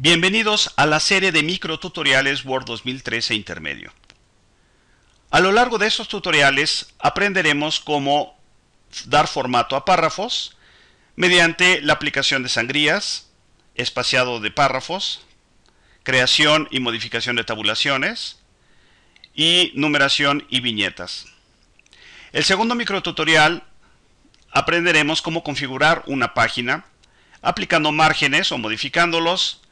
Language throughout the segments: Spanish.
Bienvenidos a la serie de microtutoriales Word 2013 Intermedio. A lo largo de estos tutoriales aprenderemos cómo dar formato a párrafos mediante la aplicación de sangrías, espaciado de párrafos, creación y modificación de tabulaciones y numeración y viñetas. El segundo microtutorial aprenderemos cómo configurar una página aplicando márgenes o modificándolos,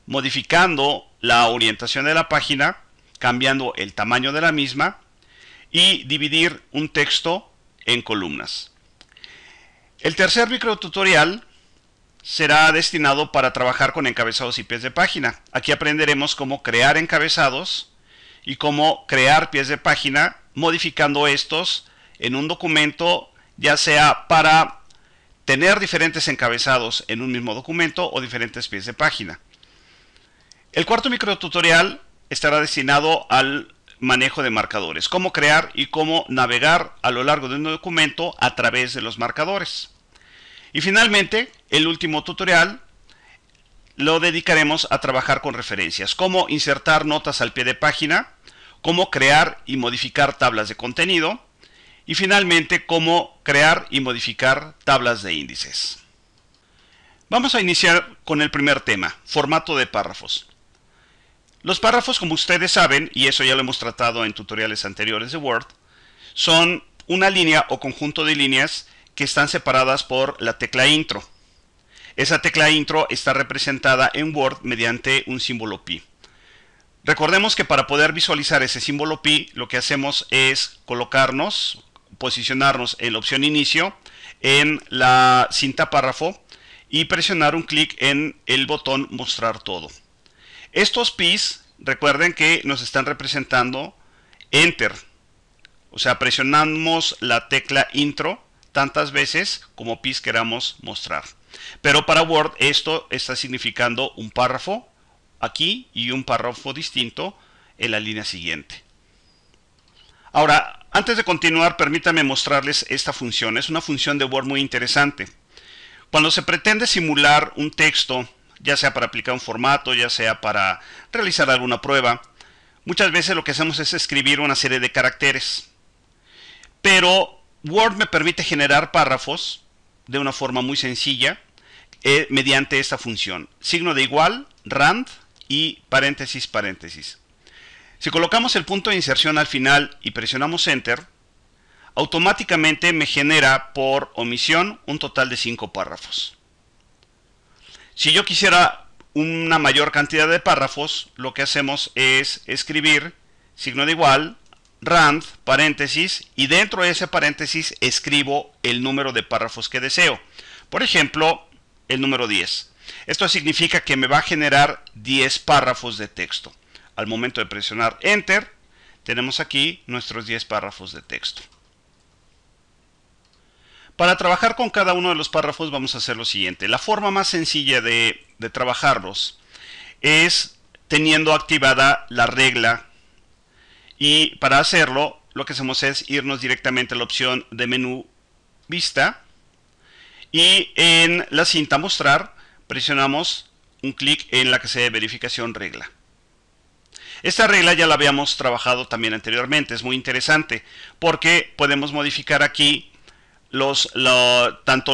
modificando la orientación de la página, cambiando el tamaño de la misma y dividir un texto en columnas. El tercer microtutorial será destinado para trabajar con encabezados y pies de página. Aquí aprenderemos cómo crear encabezados y cómo crear pies de página, modificando estos en un documento, ya sea para tener diferentes encabezados en un mismo documento o diferentes pies de página. El cuarto microtutorial estará destinado al manejo de marcadores, cómo crear y cómo navegar a lo largo de un documento a través de los marcadores. Y finalmente, el último tutorial lo dedicaremos a trabajar con referencias, cómo insertar notas al pie de página, cómo crear y modificar tablas de contenido y finalmente cómo crear y modificar tablas de índices. Vamos a iniciar con el primer tema, formato de párrafos. Los párrafos, como ustedes saben, y eso ya lo hemos tratado en tutoriales anteriores de Word, son una línea o conjunto de líneas que están separadas por la tecla intro. Esa tecla intro está representada en Word mediante un símbolo pi. Recordemos que para poder visualizar ese símbolo pi, lo que hacemos es posicionarnos en la opción inicio, en la cinta párrafo y presionar un clic en el botón mostrar todo. Estos pis, recuerden que nos están representando Enter. O sea, presionamos la tecla intro tantas veces como pis queramos mostrar. Pero para Word esto está significando un párrafo aquí y un párrafo distinto en la línea siguiente. Ahora, antes de continuar, permítanme mostrarles esta función. Es una función de Word muy interesante. Cuando se pretende simular un texto, ya sea para aplicar un formato, ya sea para realizar alguna prueba, muchas veces lo que hacemos es escribir una serie de caracteres. Pero Word me permite generar párrafos de una forma muy sencilla mediante esta función. Signo de igual, rand y paréntesis, paréntesis. Si colocamos el punto de inserción al final y presionamos Enter, automáticamente me genera por omisión un total de 5 párrafos. Si yo quisiera una mayor cantidad de párrafos, lo que hacemos es escribir signo de igual, rand, paréntesis, y dentro de ese paréntesis escribo el número de párrafos que deseo. Por ejemplo, el número 10. Esto significa que me va a generar 10 párrafos de texto. Al momento de presionar Enter, tenemos aquí nuestros 10 párrafos de texto. Para trabajar con cada uno de los párrafos vamos a hacer lo siguiente. La forma más sencilla de trabajarlos es teniendo activada la regla, y para hacerlo lo que hacemos es irnos directamente a la opción de menú Vista y en la cinta Mostrar presionamos un clic en la casilla de verificación regla. Esta regla ya la habíamos trabajado también anteriormente. Es muy interesante porque podemos modificar aquí tanto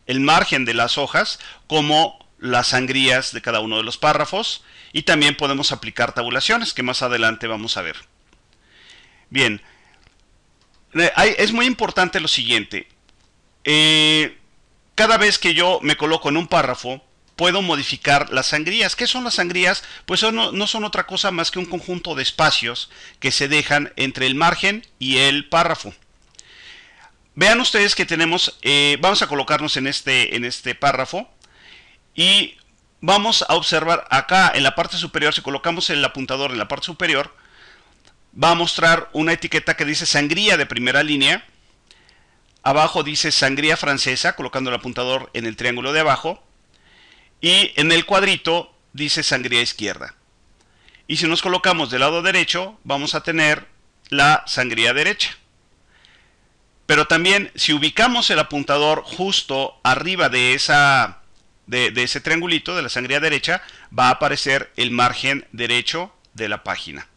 el margen de las hojas como las sangrías de cada uno de los párrafos, y también podemos aplicar tabulaciones que más adelante vamos a ver. Bien, es muy importante lo siguiente. Cada vez que yo me coloco en un párrafo puedo modificar las sangrías. ¿Qué son las sangrías? Pues no son otra cosa más que un conjunto de espacios que se dejan entre el margen y el párrafo. Vean ustedes que tenemos, vamos a colocarnos en este párrafo y vamos a observar acá en la parte superior. Si colocamos el apuntador en la parte superior, va a mostrar una etiqueta que dice sangría de primera línea. Abajo dice sangría francesa, colocando el apuntador en el triángulo de abajo, y en el cuadrito dice sangría izquierda. Y si nos colocamos del lado derecho, vamos a tener la sangría derecha. Pero también si ubicamos el apuntador justo arriba de esa de ese triangulito de la sangría derecha, va a aparecer el margen derecho de la página.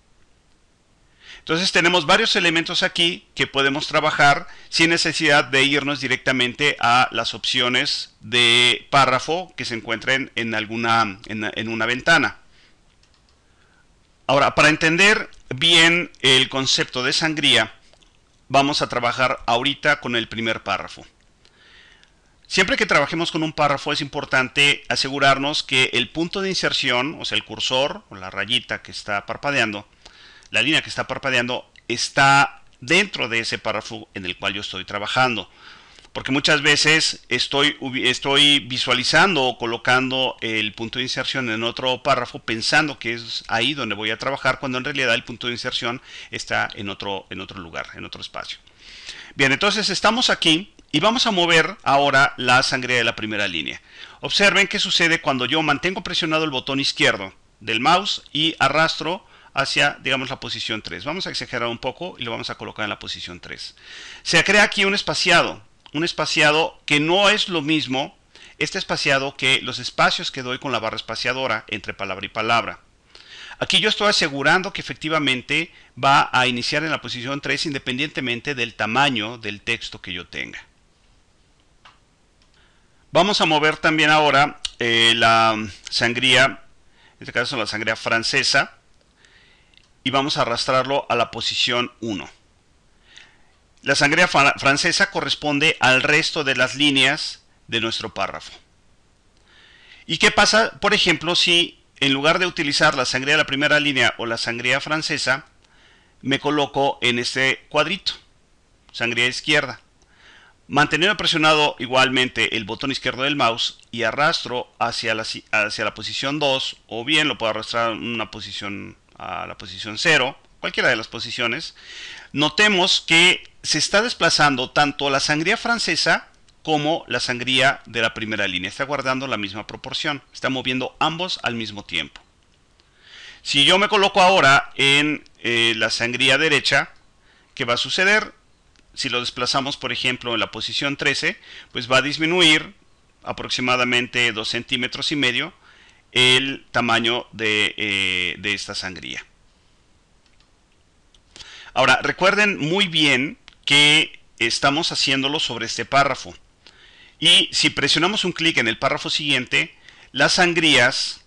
Entonces tenemos varios elementos aquí que podemos trabajar sin necesidad de irnos directamente a las opciones de párrafo que se encuentren en una ventana. Ahora, para entender bien el concepto de sangría, vamos a trabajar ahorita con el primer párrafo. Siempre que trabajemos con un párrafo es importante asegurarnos que el punto de inserción, o sea, el cursor o la rayita que está parpadeando, la línea que está parpadeando, está dentro de ese párrafo en el cual yo estoy trabajando. Porque muchas veces estoy visualizando o colocando el punto de inserción en otro párrafo pensando que es ahí donde voy a trabajar, cuando en realidad el punto de inserción está en otro lugar, en otro espacio. Bien, entonces estamos aquí y vamos a mover ahora la sangría de la primera línea. Observen qué sucede cuando yo mantengo presionado el botón izquierdo del mouse y arrastro hacia, digamos, la posición 3. Vamos a exagerar un poco y lo vamos a colocar en la posición 3. Se crea aquí un espaciado que no es lo mismo, este espaciado, que los espacios que doy con la barra espaciadora entre palabra y palabra. Aquí yo estoy asegurando que efectivamente va a iniciar en la posición 3 independientemente del tamaño del texto que yo tenga. Vamos a mover también ahora la sangría, en este caso la sangría francesa, y vamos a arrastrarlo a la posición 1. La sangría francesa corresponde al resto de las líneas de nuestro párrafo. ¿Y qué pasa, por ejemplo, si en lugar de utilizar la sangría de la primera línea o la sangría francesa, me coloco en este cuadrito, sangría izquierda? Manteniendo presionado igualmente el botón izquierdo del mouse y arrastro hacia la posición 2, o bien lo puedo arrastrar a la posición 0, cualquiera de las posiciones, notemos que se está desplazando tanto la sangría francesa como la sangría de la primera línea. Está guardando la misma proporción, está moviendo ambos al mismo tiempo. Si yo me coloco ahora en la sangría derecha, ¿qué va a suceder? Si lo desplazamos, por ejemplo, en la posición 13, pues va a disminuir aproximadamente 2,5 centímetros el tamaño de esta sangría. Ahora, recuerden muy bien que estamos haciéndolo sobre este párrafo. Y si presionamos un clic en el párrafo siguiente, las sangrías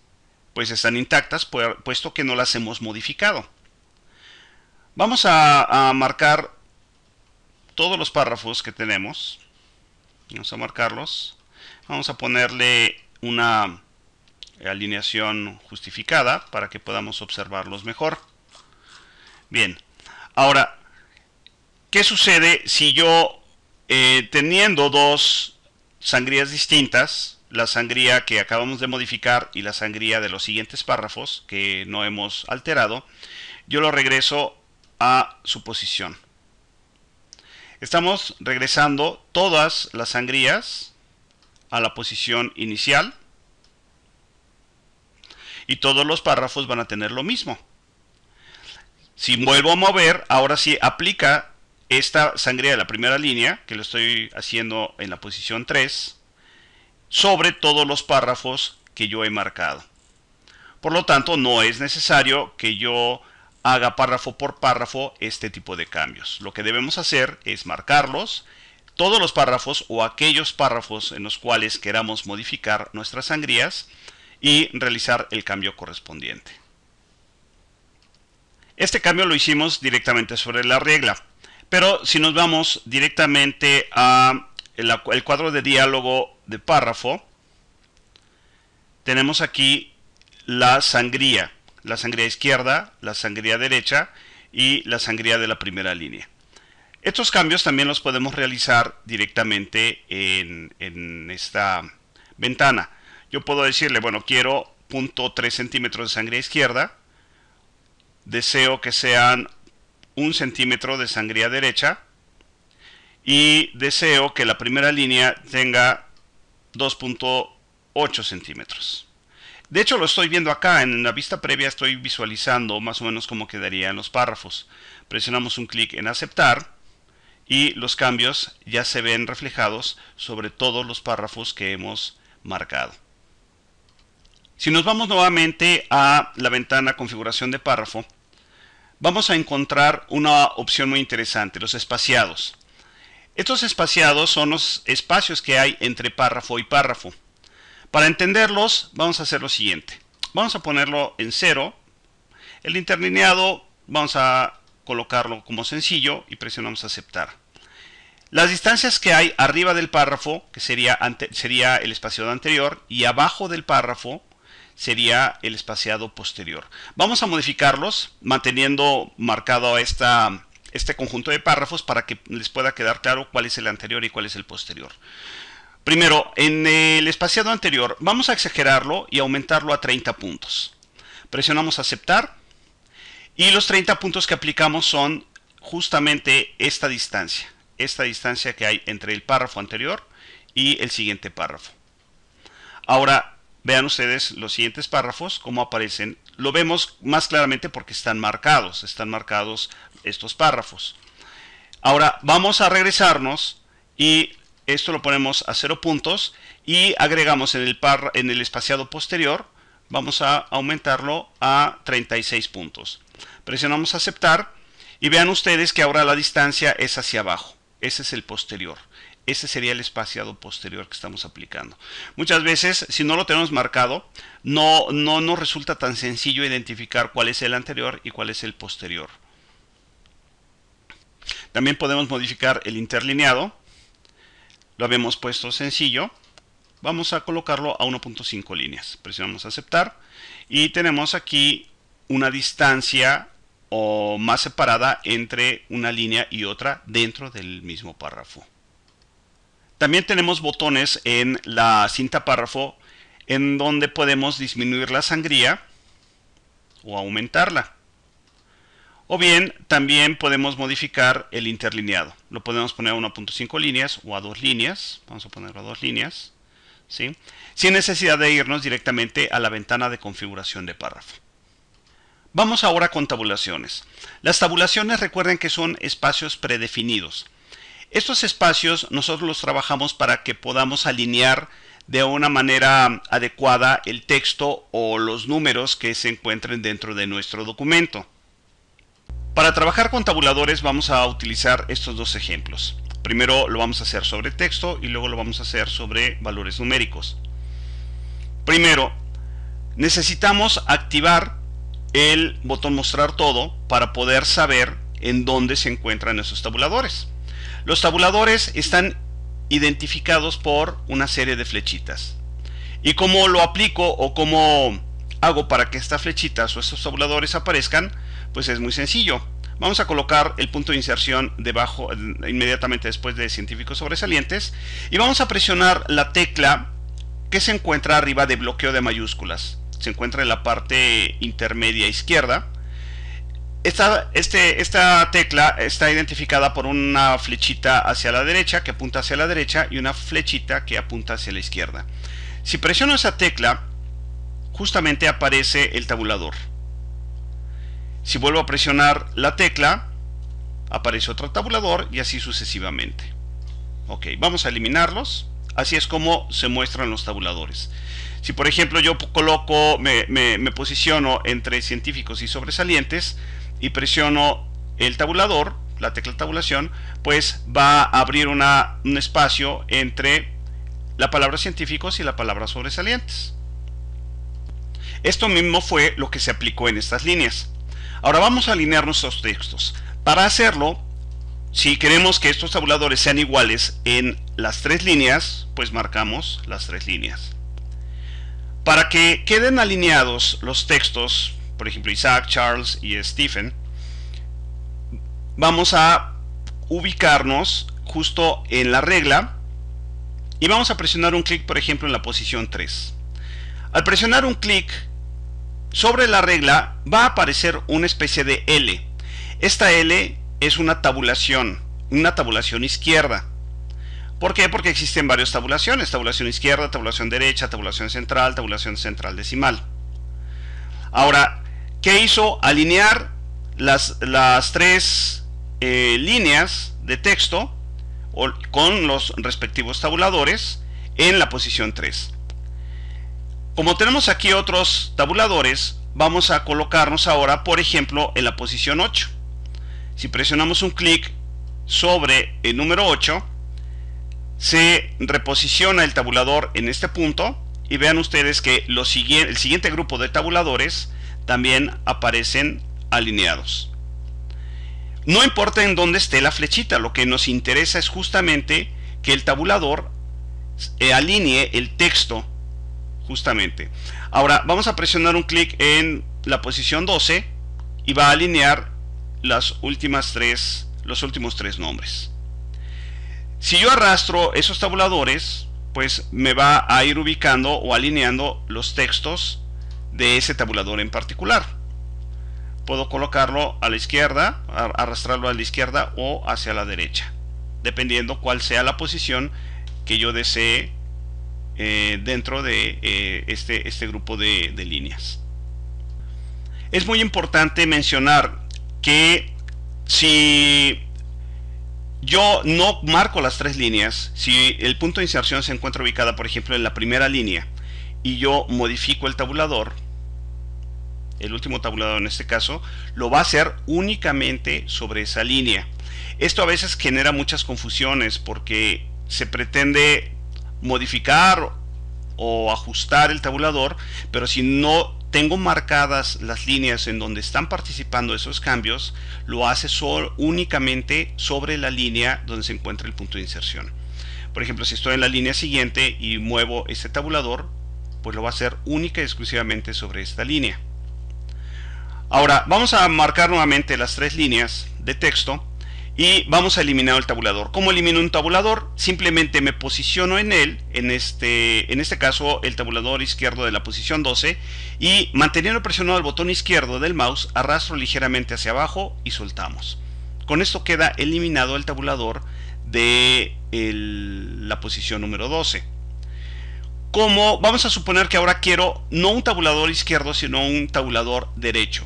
pues están intactas, puesto que no las hemos modificado. Vamos a marcar todos los párrafos que tenemos. Vamos a marcarlos. Vamos a ponerle una alineación justificada para que podamos observarlos mejor. Bien, ahora, ¿qué sucede si yo, teniendo dos sangrías distintas, la sangría que acabamos de modificar y la sangría de los siguientes párrafos que no hemos alterado, yo lo regreso a su posición? Estamos regresando todas las sangrías a la posición inicial y todos los párrafos van a tener lo mismo. Si vuelvo a mover, ahora sí aplica esta sangría de la primera línea, que lo estoy haciendo en la posición 3, sobre todos los párrafos que yo he marcado. Por lo tanto, no es necesario que yo haga párrafo por párrafo este tipo de cambios. Lo que debemos hacer es marcarlos, todos los párrafos o aquellos párrafos en los cuales queramos modificar nuestras sangrías, y realizar el cambio correspondiente. Este cambio lo hicimos directamente sobre la regla, pero si nos vamos directamente a el cuadro de diálogo de párrafo, tenemos aquí la sangría izquierda, la sangría derecha y la sangría de la primera línea. Estos cambios también los podemos realizar directamente en esta ventana. Yo puedo decirle, bueno, quiero 0,3 centímetros de sangría izquierda, deseo que sean 1 centímetro de sangría derecha y deseo que la primera línea tenga 2,8 centímetros. De hecho, lo estoy viendo acá, en la vista previa estoy visualizando más o menos cómo quedarían los párrafos. Presionamos un clic en aceptar y los cambios ya se ven reflejados sobre todos los párrafos que hemos marcado. Si nos vamos nuevamente a la ventana configuración de párrafo, vamos a encontrar una opción muy interesante, los espaciados. Estos espaciados son los espacios que hay entre párrafo y párrafo. Para entenderlos, vamos a hacer lo siguiente. Vamos a ponerlo en 0. El interlineado vamos a colocarlo como sencillo y presionamos aceptar. Las distancias que hay arriba del párrafo, que sería el espaciado anterior, y abajo del párrafo sería el espaciado posterior. Vamos a modificarlos manteniendo marcado este conjunto de párrafos para que les pueda quedar claro cuál es el anterior y cuál es el posterior. Primero, en el espaciado anterior vamos a exagerarlo y aumentarlo a 30 puntos. Presionamos aceptar y los 30 puntos que aplicamos son justamente esta distancia que hay entre el párrafo anterior y el siguiente párrafo. Ahora vean ustedes los siguientes párrafos cómo aparecen. Lo vemos más claramente porque están marcados estos párrafos. Ahora vamos a regresarnos y esto lo ponemos a 0 puntos y agregamos en el espaciado posterior, vamos a aumentarlo a 36 puntos. Presionamos aceptar y vean ustedes que ahora la distancia es hacia abajo. Ese es el posterior. Ese sería el espaciado posterior que estamos aplicando. Muchas veces, si no lo tenemos marcado, no nos resulta tan sencillo identificar cuál es el anterior y cuál es el posterior. También podemos modificar el interlineado. Lo habíamos puesto sencillo. Vamos a colocarlo a 1.5 líneas. Presionamos aceptar y tenemos aquí una distancia o más separada entre una línea y otra dentro del mismo párrafo. También tenemos botones en la cinta párrafo en donde podemos disminuir la sangría o aumentarla. O bien también podemos modificar el interlineado. Lo podemos poner a 1.5 líneas o a 2 líneas. Vamos a ponerlo a 2 líneas, ¿sí? Sin necesidad de irnos directamente a la ventana de configuración de párrafo. Vamos ahora con tabulaciones. Las tabulaciones, recuerden que son espacios predefinidos. Estos espacios nosotros los trabajamos para que podamos alinear de una manera adecuada el texto o los números que se encuentren dentro de nuestro documento. Para trabajar con tabuladores vamos a utilizar estos dos ejemplos. Primero lo vamos a hacer sobre texto y luego lo vamos a hacer sobre valores numéricos. Primero, necesitamos activar el botón mostrar todo para poder saber en dónde se encuentran esos tabuladores. Los tabuladores están identificados por una serie de flechitas. ¿Y cómo lo aplico o cómo hago para que estas flechitas o estos tabuladores aparezcan? Pues es muy sencillo. Vamos a colocar el punto de inserción debajo, inmediatamente después de científicos sobresalientes, y vamos a presionar la tecla que se encuentra arriba de bloqueo de mayúsculas. Se encuentra en la parte intermedia izquierda. Esta tecla está identificada por una flechita hacia la derecha que apunta hacia la derecha y una flechita que apunta hacia la izquierda. Si presiono esa tecla, justamente aparece el tabulador. Si vuelvo a presionar la tecla, aparece otro tabulador y así sucesivamente. Ok, vamos a eliminarlos. Así es como se muestran los tabuladores. Si por ejemplo yo coloco, me posiciono entre científicos y sobresalientes y presiono el tabulador, la tecla tabulación, pues va a abrir un espacio entre la palabra científicos y la palabra sobresalientes. Esto mismo fue lo que se aplicó en estas líneas. Ahora vamos a alinear nuestros textos. Para hacerlo, si queremos que estos tabuladores sean iguales en las 3 líneas, pues marcamos las 3 líneas. Para que queden alineados los textos, por ejemplo Isaac, Charles y Stephen, vamos a ubicarnos justo en la regla y vamos a presionar un clic, por ejemplo, en la posición 3. Al presionar un clic sobre la regla va a aparecer una especie de L. Esta L es una tabulación izquierda. ¿Por qué? Porque existen varias tabulaciones: tabulación izquierda, tabulación derecha, tabulación central decimal. Ahora, ¿qué hizo? Alinear las 3 líneas de texto con los respectivos tabuladores en la posición 3. Como tenemos aquí otros tabuladores, vamos a colocarnos ahora, por ejemplo, en la posición 8. Si presionamos un clic sobre el número 8, se reposiciona el tabulador en este punto y vean ustedes que el siguiente grupo de tabuladores también aparecen alineados. No importa en dónde esté la flechita, lo que nos interesa es justamente que el tabulador alinee el texto justamente. Ahora vamos a presionar un clic en la posición 12 y va a alinear los últimos tres nombres. Si yo arrastro esos tabuladores, pues me va a ir ubicando o alineando los textos de ese tabulador en particular. Puedo colocarlo a la izquierda, arrastrarlo a la izquierda o hacia la derecha, dependiendo cuál sea la posición que yo desee dentro de este grupo de líneas. Es muy importante mencionar que si yo no marco las tres líneas, si el punto de inserción se encuentra ubicada, por ejemplo, en la primera línea, y yo modifico el tabulador, el último tabulador en este caso, lo va a hacer únicamente sobre esa línea. Esto a veces genera muchas confusiones porque se pretende modificar o ajustar el tabulador, pero si no tengo marcadas las líneas en donde están participando esos cambios, lo hace únicamente sobre la línea donde se encuentra el punto de inserción. Por ejemplo, si estoy en la línea siguiente y muevo este tabulador, pues lo va a hacer única y exclusivamente sobre esta línea. Ahora vamos a marcar nuevamente las tres líneas de texto y vamos a eliminar el tabulador. ¿Cómo elimino un tabulador? Simplemente me posiciono en él, en este caso el tabulador izquierdo de la posición 12, y manteniendo presionado el botón izquierdo del mouse, arrastro ligeramente hacia abajo y soltamos. Con esto queda eliminado el tabulador de la posición número 12. Como vamos a suponer que ahora quiero no un tabulador izquierdo, sino un tabulador derecho.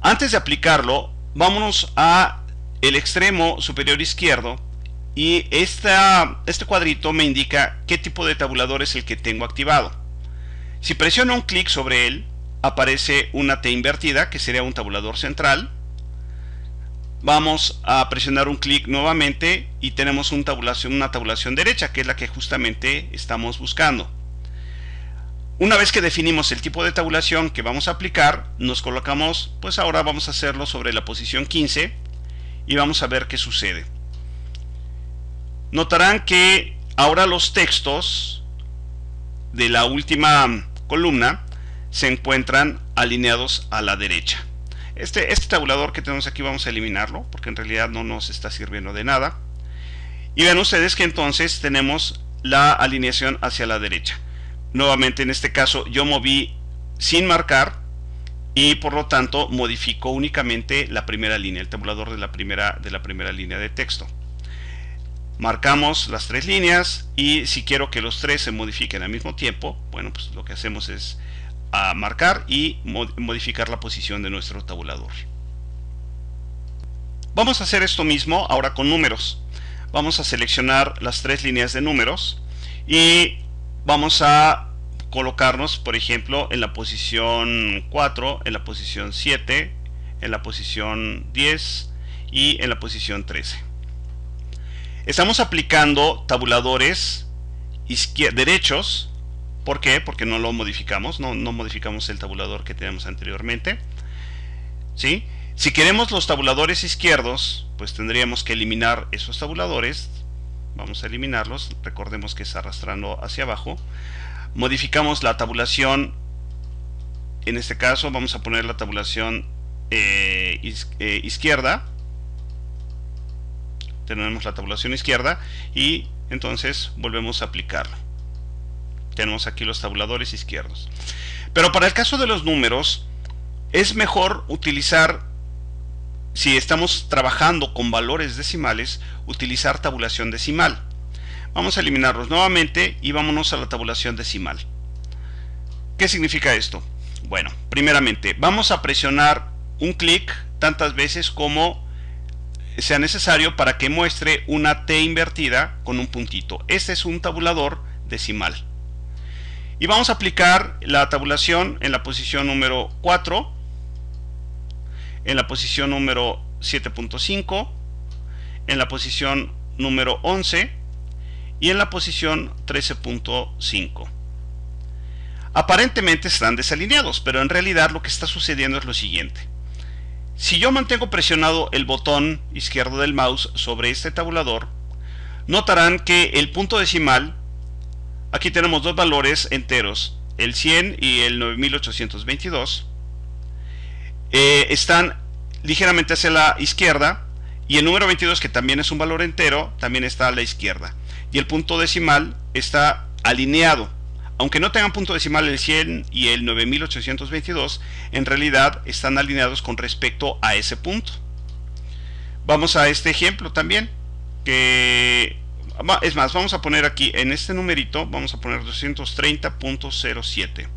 Antes de aplicarlo, vámonos a el extremo superior izquierdo y este cuadrito me indica qué tipo de tabulador es el que tengo activado. Si presiono un clic sobre él, aparece una T invertida, que sería un tabulador central. Vamos a presionar un clic nuevamente y tenemos una tabulación derecha, que es la que justamente estamos buscando. Una vez que definimos el tipo de tabulación que vamos a aplicar, nos colocamos, pues ahora vamos a hacerlo sobre la posición 15 y vamos a ver qué sucede. Notarán que ahora los textos de la última columna se encuentran alineados a la derecha. Este tabulador que tenemos aquí vamos a eliminarlo porque en realidad no nos está sirviendo de nada. Y ven ustedes que entonces tenemos la alineación hacia la derecha. Nuevamente en este caso yo moví sin marcar y por lo tanto modificó únicamente la primera línea, el tabulador de la primera línea de texto. Marcamos las tres líneas y si quiero que los tres se modifiquen al mismo tiempo, bueno, pues lo que hacemos es marcar y modificar la posición de nuestro tabulador. Vamos a hacer esto mismo ahora con números. Vamos a seleccionar las tres líneas de números y vamos a colocarnos, por ejemplo, en la posición 4, en la posición 7, en la posición 10 y en la posición 13. Estamos aplicando tabuladores derechos. ¿Por qué? Porque no lo modificamos, no modificamos el tabulador que tenemos anteriormente. ¿Sí? Si queremos los tabuladores izquierdos, pues tendríamos que eliminar esos tabuladores. Vamos a eliminarlos, recordemos que es arrastrando hacia abajo. Modificamos la tabulación, en este caso vamos a poner la tabulación izquierda. Tenemos la tabulación izquierda y entonces volvemos a aplicarlo. Tenemos aquí los tabuladores izquierdos. Pero para el caso de los números, es mejor utilizar, si estamos trabajando con valores decimales, utilizar tabulación decimal. Vamos a eliminarlos nuevamente y vámonos a la tabulación decimal. ¿Qué significa esto? Bueno, primeramente vamos a presionar un clic tantas veces como sea necesario para que muestre una T invertida con un puntito. Este es un tabulador decimal. Y vamos a aplicar la tabulación en la posición número 4, en la posición número 7.5, en la posición número 11 y en la posición 13.5. Aparentemente están desalineados, pero en realidad lo que está sucediendo es lo siguiente. Si yo mantengo presionado el botón izquierdo del mouse sobre este tabulador, notarán que el punto decimal, aquí tenemos dos valores enteros, el 100 y el 9822, están ligeramente hacia la izquierda, y el número 22, que también es un valor entero, también está a la izquierda, y el punto decimal está alineado. Aunque no tengan punto decimal el 100 y el 9822, en realidad están alineados con respecto a ese punto. Vamos a este ejemplo también, que es más, vamos a poner aquí en este numerito, vamos a poner 230.07.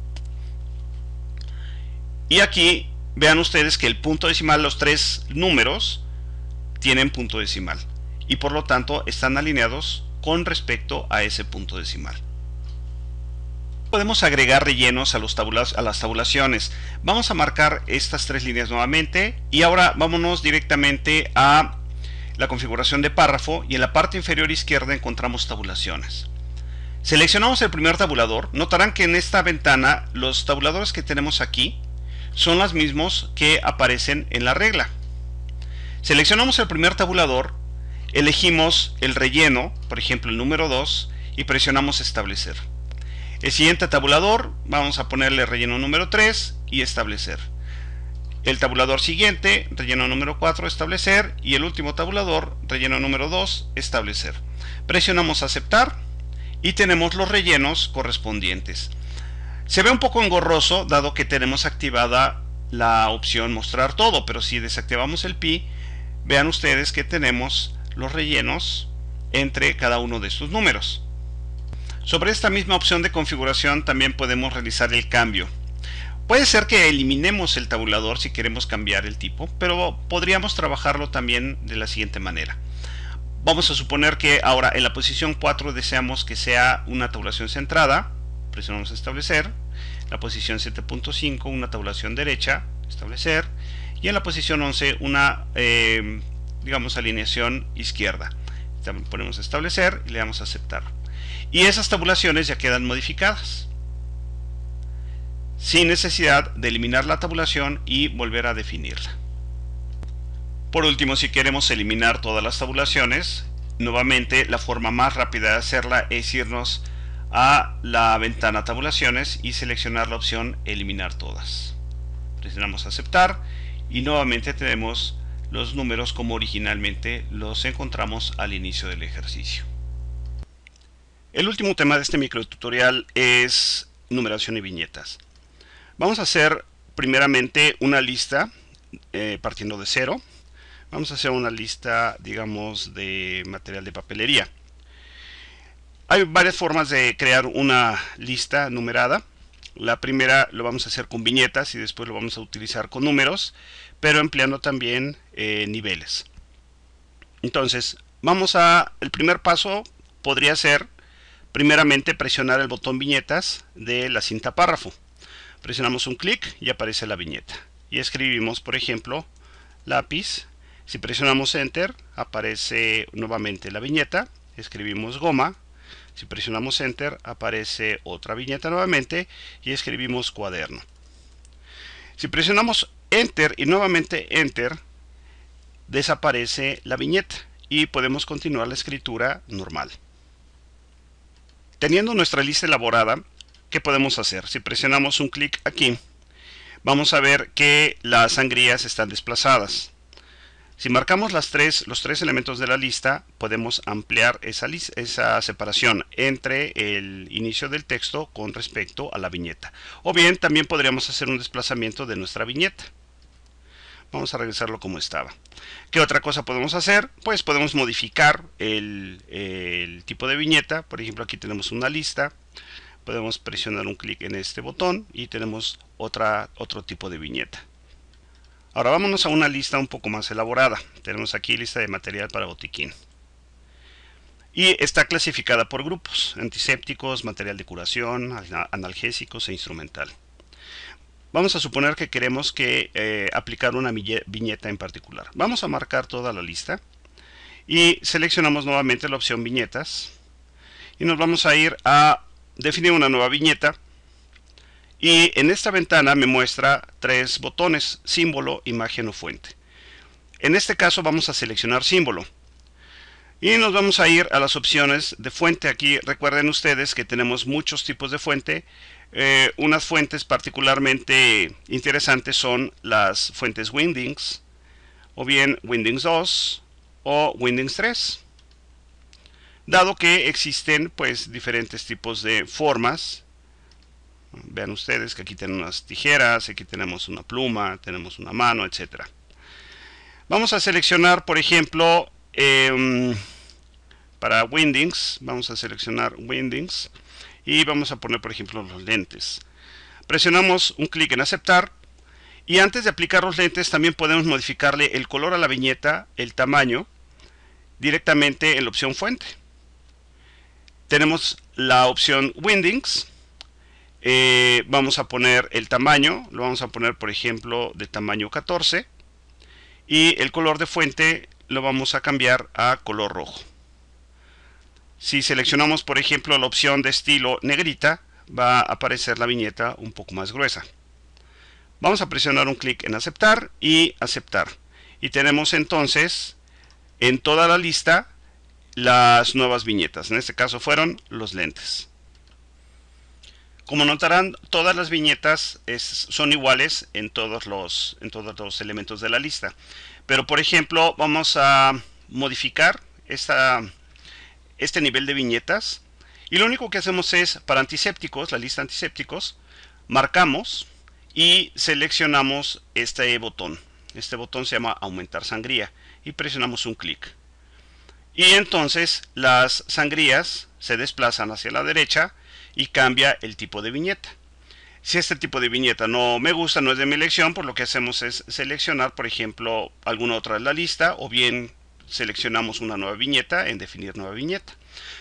Y aquí vean ustedes que el punto decimal, los tres números tienen punto decimal, y por lo tanto están alineados con respecto a ese punto decimal. Podemos agregar rellenos a las tabulaciones. Vamos a marcar estas tres líneas nuevamente, y ahora vámonos directamente a la configuración de párrafo, y en la parte inferior izquierda encontramos tabulaciones. Seleccionamos el primer tabulador. Notarán que en esta ventana los tabuladores que tenemos aquí son los mismos que aparecen en la regla. Seleccionamos el primer tabulador, elegimos el relleno, por ejemplo el número 2, y presionamos establecer. El siguiente tabulador, vamos a ponerle relleno número 3 y establecer. El tabulador siguiente, relleno número 4, establecer. Y el último tabulador, relleno número 2, establecer. Presionamos aceptar y tenemos los rellenos correspondientes. Se ve un poco engorroso dado que tenemos activada la opción mostrar todo, pero si desactivamos el pi, vean ustedes que tenemos los rellenos entre cada uno de estos números. Sobre esta misma opción de configuración también podemos realizar el cambio. Puede ser que eliminemos el tabulador si queremos cambiar el tipo, pero podríamos trabajarlo también de la siguiente manera. Vamos a suponer que ahora en la posición 4 deseamos que sea una tabulación centrada, presionamos establecer. La posición 7.5 una tabulación derecha, establecer. Y en la posición 11 una digamos alineación izquierda. También ponemos establecer y le damos a aceptar. Y esas tabulaciones ya quedan modificadas, sin necesidad de eliminar la tabulación y volver a definirla. Por último, si queremos eliminar todas las tabulaciones, nuevamente la forma más rápida de hacerla es irnos a la ventana tabulaciones y seleccionar la opción eliminar todas. Presionamos aceptar y nuevamente tenemos los números como originalmente los encontramos al inicio del ejercicio. El último tema de este microtutorial es numeración y viñetas. Vamos a hacer primeramente una lista partiendo de cero. Vamos a hacer una lista, digamos, de material de papelería. Hay varias formas de crear una lista numerada. La primera lo vamos a hacer con viñetas y después lo vamos a utilizar con números, pero empleando también niveles. Entonces, el primer paso podría ser primeramente presionar el botón viñetas de la cinta párrafo. Presionamos un clic y aparece la viñeta. Y escribimos, por ejemplo, lápiz. Si presionamos Enter, aparece nuevamente la viñeta. Escribimos goma. Si presionamos Enter, aparece otra viñeta nuevamente y escribimos cuaderno. Si presionamos Enter y nuevamente Enter, desaparece la viñeta y podemos continuar la escritura normal. Teniendo nuestra lista elaborada, ¿qué podemos hacer? Si presionamos un clic aquí, vamos a ver que las sangrías están desplazadas. Si marcamos los tres elementos de la lista, podemos ampliar esa separación entre el inicio del texto con respecto a la viñeta. O bien, también podríamos hacer un desplazamiento de nuestra viñeta. Vamos a regresarlo como estaba. ¿Qué otra cosa podemos hacer? Pues podemos modificar el tipo de viñeta. Por ejemplo, aquí tenemos una lista. Podemos presionar un clic en este botón y tenemos otro tipo de viñeta. Ahora vámonos a una lista un poco más elaborada. Tenemos aquí lista de material para botiquín. y está clasificada por grupos: antisépticos, material de curación, analgésicos e instrumental. Vamos a suponer que queremos aplicar una viñeta en particular. Vamos a marcar toda la lista y seleccionamos nuevamente la opción viñetas y nos vamos a ir a definir una nueva viñeta. Y en esta ventana me muestra tres botones: símbolo, imagen o fuente. En este caso vamos a seleccionar símbolo y nos vamos a ir a las opciones de fuente. Aquí recuerden ustedes que tenemos muchos tipos de fuente. Unas fuentes particularmente interesantes son las fuentes Wingdings, o bien Wingdings 2 o Wingdings 3, dado que existen pues diferentes tipos de formas. Vean ustedes que aquí tenemos unas tijeras, aquí tenemos una pluma, tenemos una mano, etc. Vamos a seleccionar, por ejemplo, para Wingdings, vamos a seleccionar Wingdings y vamos a poner, por ejemplo, los lentes. Presionamos un clic en aceptar y antes de aplicar los lentes también podemos modificarle el color a la viñeta, el tamaño, directamente en la opción fuente. Tenemos la opción Wingdings. Vamos a poner el tamaño, lo vamos a poner por ejemplo de tamaño 14 y el color de fuente lo vamos a cambiar a color rojo. Si seleccionamos por ejemplo la opción de estilo negrita, va a aparecer la viñeta un poco más gruesa. Vamos a presionar un clic en aceptar y aceptar y tenemos entonces en toda la lista las nuevas viñetas. En este caso fueron los lentes. Como notarán, todas las viñetas son iguales en todos los elementos de la lista. Pero por ejemplo, vamos a modificar este nivel de viñetas. Y lo único que hacemos es, para antisépticos, la lista antisépticos, marcamos y seleccionamos este botón. Este botón se llama aumentar sangría y presionamos un clic. Y entonces las sangrías se desplazan hacia la derecha y cambia el tipo de viñeta. Si este tipo de viñeta no me gusta, no es de mi elección, pues lo que hacemos es seleccionar, por ejemplo, alguna otra de la lista, o bien seleccionamos una nueva viñeta en definir nueva viñeta.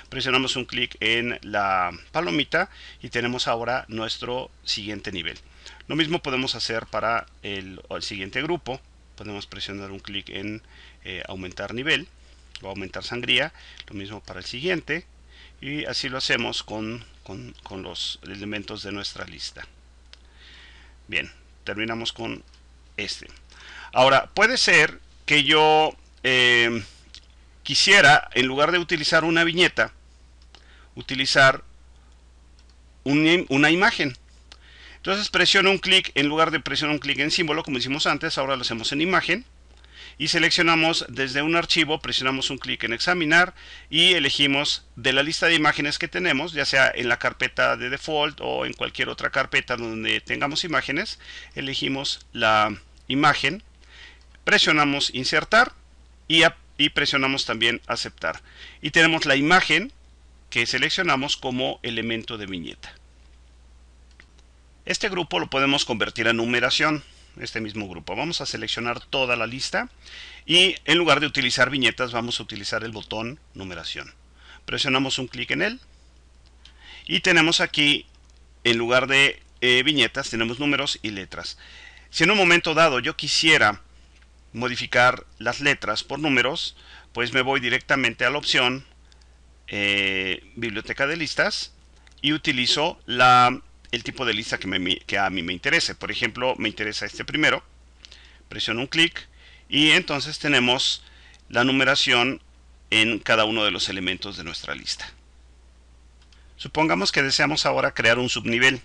Presionamos un clic en la palomita y tenemos ahora nuestro siguiente nivel. Lo mismo podemos hacer para el siguiente grupo. Podemos presionar un clic en aumentar nivel o aumentar sangría. Lo mismo para el siguiente. Y así lo hacemos con los elementos de nuestra lista. Bien, terminamos con este. Ahora, puede ser que yo quisiera, en lugar de utilizar una viñeta, utilizar una imagen. Entonces presiono un clic, en lugar de presionar un clic en símbolo, como hicimos antes, ahora lo hacemos en imagen. Y seleccionamos desde un archivo, presionamos un clic en examinar y elegimos de la lista de imágenes que tenemos, ya sea en la carpeta de default o en cualquier otra carpeta donde tengamos imágenes, elegimos la imagen, presionamos insertar y presionamos también aceptar. Y tenemos la imagen que seleccionamos como elemento de viñeta. Este grupo lo podemos convertir a numeración. Este mismo grupo. Vamos a seleccionar toda la lista y en lugar de utilizar viñetas vamos a utilizar el botón numeración. Presionamos un clic en él y tenemos aquí, en lugar de viñetas, tenemos números y letras. Si en un momento dado yo quisiera modificar las letras por números, pues me voy directamente a la opción biblioteca de listas y utilizo el tipo de lista que a mí me interese. Por ejemplo, me interesa este primero. Presiono un clic y entonces tenemos la numeración en cada uno de los elementos de nuestra lista. Supongamos que deseamos ahora crear un subnivel.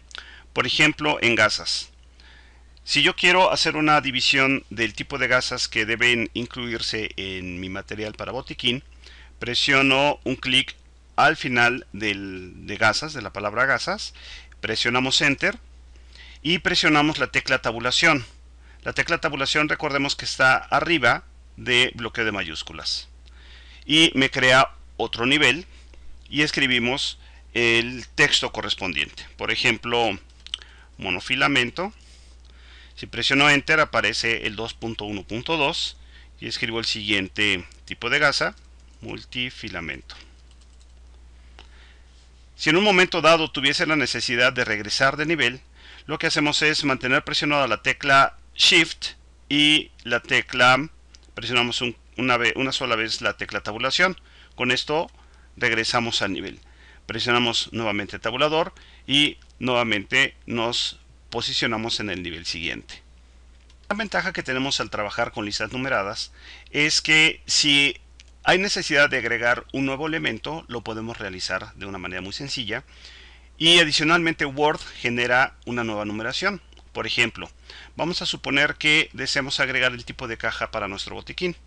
Por ejemplo, en gasas. Si yo quiero hacer una división del tipo de gasas que deben incluirse en mi material para botiquín, presiono un clic al final de gasas, de la palabra gasas. Presionamos Enter y presionamos la tecla tabulación. La tecla tabulación, recordemos que está arriba de bloqueo de mayúsculas. Y me crea otro nivel y escribimos el texto correspondiente. Por ejemplo, monofilamento. Si presiono Enter aparece el 2.1.2 y escribo el siguiente tipo de gasa, multifilamento. Si en un momento dado tuviese la necesidad de regresar de nivel, lo que hacemos es mantener presionada la tecla Shift y la tecla, presionamos una sola vez la tecla tabulación. Con esto regresamos al nivel. Presionamos nuevamente tabulador y nuevamente nos posicionamos en el nivel siguiente. La ventaja que tenemos al trabajar con listas numeradas es que si hay necesidad de agregar un nuevo elemento, lo podemos realizar de una manera muy sencilla. Y adicionalmente Word genera una nueva numeración. Por ejemplo, vamos a suponer que deseamos agregar el tipo de caja para nuestro botiquín.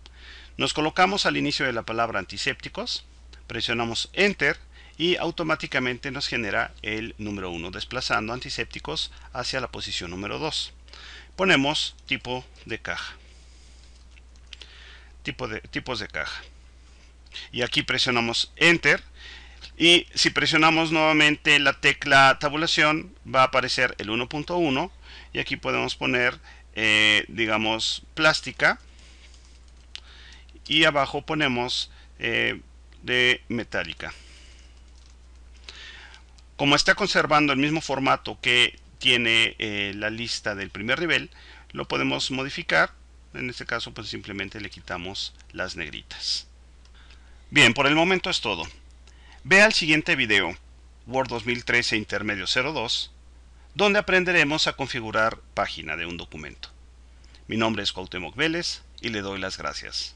Nos colocamos al inicio de la palabra antisépticos, presionamos Enter y automáticamente nos genera el número 1, desplazando antisépticos hacia la posición número 2. Ponemos tipo de caja. Tipos de caja. Y aquí presionamos Enter. Y si presionamos nuevamente la tecla tabulación, va a aparecer el 1.1. Y aquí podemos poner, digamos, plástica. Y abajo ponemos de metálica. Como está conservando el mismo formato que tiene la lista del primer nivel, lo podemos modificar. En este caso, pues simplemente le quitamos las negritas. Bien, por el momento es todo. Vea el siguiente video, Word 2013 Intermedio 02, donde aprenderemos a configurar página de un documento. Mi nombre es Cuauhtémoc Vélez y le doy las gracias.